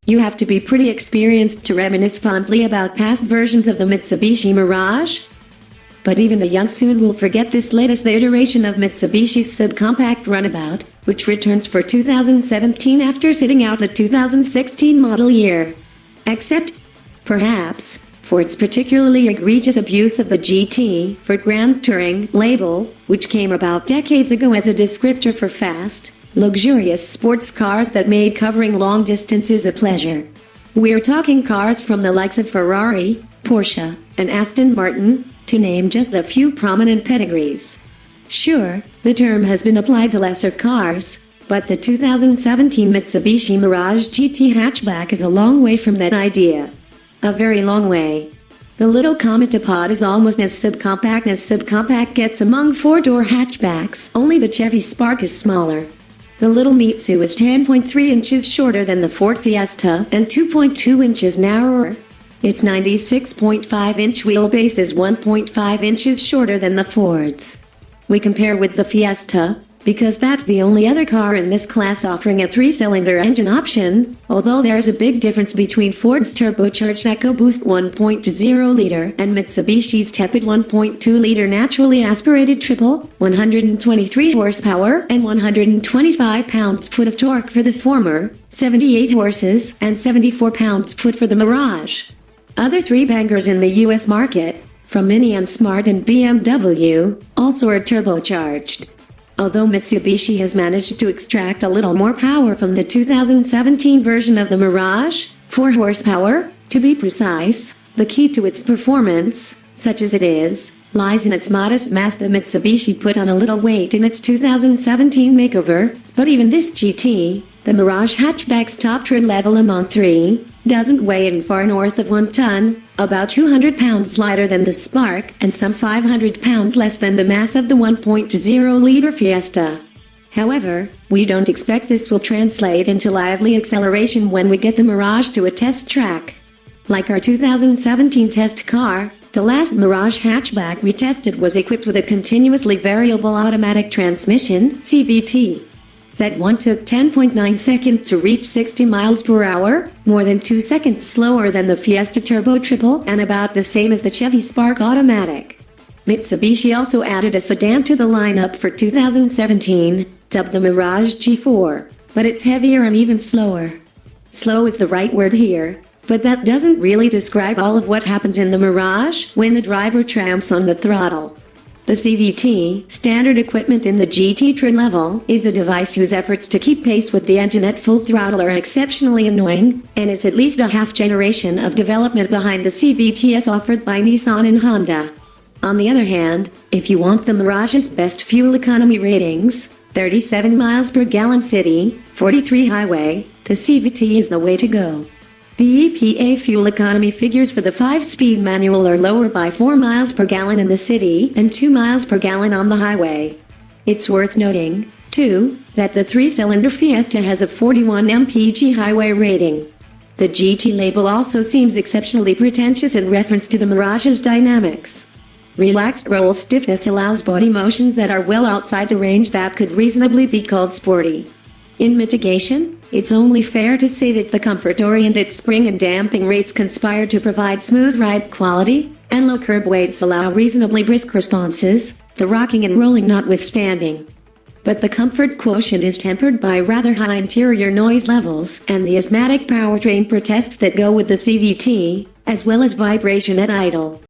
You have to be pretty experienced to reminisce fondly about past versions of the Mitsubishi Mirage. But even the young soon will forget this latest iteration of Mitsubishi's subcompact runabout, which returns for 2017 after sitting out the 2016 model year. Except, perhaps, for its particularly egregious abuse of the GT for Grand Touring label, which came about decades ago as a descriptor for fast, luxurious sports cars that made covering long distances a pleasure. We're talking cars from the likes of Ferrari, Porsche, and Aston Martin, to name just a few prominent pedigrees. Sure, the term has been applied to lesser cars, but the 2017 Mitsubishi Mirage GT hatchback is a long way from that idea. A very long way. The little cometapod is almost as subcompact gets among four-door hatchbacks, only the Chevy Spark is smaller. The little Mitsu is 10.3 inches shorter than the Ford Fiesta and 2.2 inches narrower. Its 96.5-inch wheelbase is 1.5 inches shorter than the Ford's. We compare with the Fiesta, because that's the only other car in this class offering a 3-cylinder engine option, although there's a big difference between Ford's turbocharged EcoBoost 1.0-liter and Mitsubishi's tepid 1.2-liter naturally aspirated triple, 123 horsepower and 125 pounds-foot of torque for the former, 78 horses and 74 pounds-foot for the Mirage. Other three bangers in the US market, from Mini and Smart and BMW, also are turbocharged. Although Mitsubishi has managed to extract a little more power from the 2017 version of the Mirage, 4 horsepower, to be precise, the key to its performance, such as it is, lies in its modest mass. The Mitsubishi put on a little weight in its 2017 makeover, but even this GT, the Mirage hatchback's top trim level among three, doesn't weigh in far north of 1 ton, about 200 pounds lighter than the Spark and some 500 pounds less than the mass of the 1.0-liter Fiesta. However, we don't expect this will translate into lively acceleration when we get the Mirage to a test track. Like our 2017 test car, the last Mirage hatchback we tested was equipped with a continuously variable automatic transmission (CVT). That one took 10.9 seconds to reach 60 miles per hour, more than 2 seconds slower than the Fiesta Turbo Triple and about the same as the Chevy Spark Automatic. Mitsubishi also added a sedan to the lineup for 2017, dubbed the Mirage G4, but it's heavier and even slower. Slow is the right word here, but that doesn't really describe all of what happens in the Mirage when the driver tramps on the throttle. The CVT, standard equipment in the GT trim level, is a device whose efforts to keep pace with the engine at full throttle are exceptionally annoying, and is at least a half-generation of development behind the CVTs offered by Nissan and Honda. On the other hand, if you want the Mirage's best fuel economy ratings, 37 miles per gallon city, 43 highway, the CVT is the way to go. The EPA fuel economy figures for the 5-speed manual are lower by 4 miles per gallon in the city and 2 miles per gallon on the highway. It's worth noting, too, that the 3-cylinder Fiesta has a 41 mpg highway rating. The GT label also seems exceptionally pretentious in reference to the Mirage's dynamics. Relaxed roll stiffness allows body motions that are well outside the range that could reasonably be called sporty. In mitigation, it's only fair to say that the comfort-oriented spring and damping rates conspire to provide smooth ride quality, and low curb weights allow reasonably brisk responses, the rocking and rolling notwithstanding. But the comfort quotient is tempered by rather high interior noise levels and the asthmatic powertrain protests that go with the CVT, as well as vibration at idle.